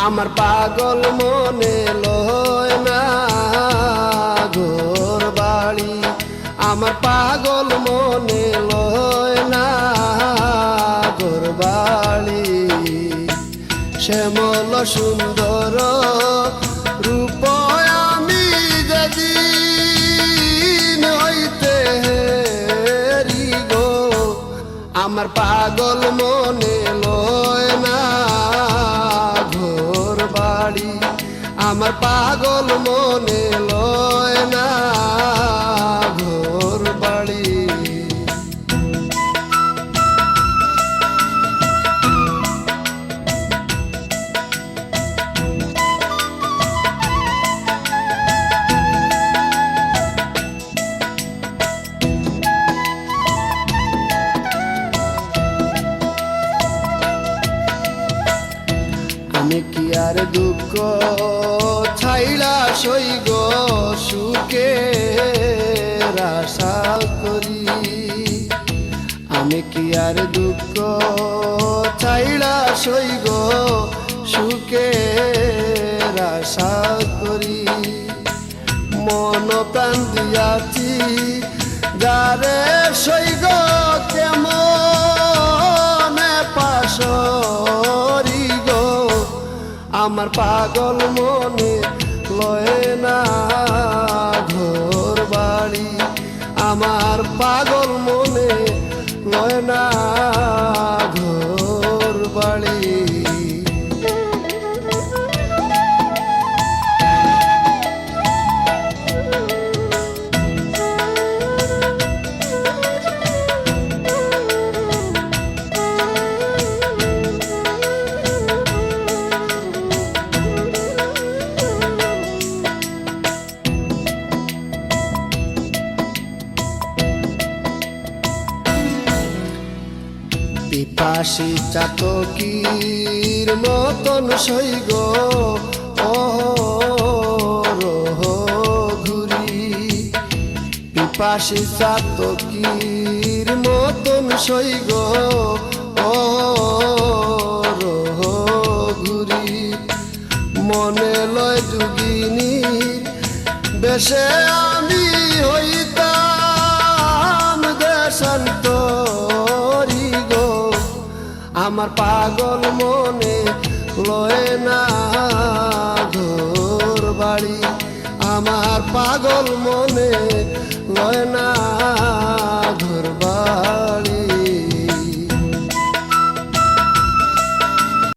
আমার পাগল মনে লয় না ঘর বাড়ি, আমার পাগল মনে লয় না ঘর বাড়ি। শ্যামল সুন্দর রূপ আমি যেদিন হইতে হেরি গো, আমার পাগল মনে লয় না ঘর বাড়ি, আমার পাগল মনে লয় না ঘর বাড়ি। আমি কি আর দুঃখ ছাইড়া সইগ সুখে আশা করি, আমি কি আর দুঃখ ছাইড়া সইগ সুখে আশা করি। মন প্রাণ দিয়াছি যারে সইগ কেমন পাশরি গো, আমার পাগল মনে লয় না ঘর বাড়ি, আমার পাগল মনে লয় না ঘর বাড়ি। পিপাসী চাতকীর মতন সইগ অহরহ ঘুরি, পিপাসী চাতকীর মতন সইগ অহরহ ঘুরি। মনে লয় যোগিনীর বেশে আমি হইতাম দেশান্তরী গো, আমার পাগল মনে লয় না ঘর বাড়ি, আমার পাগল মনে লয় না ঘর বাড়ি।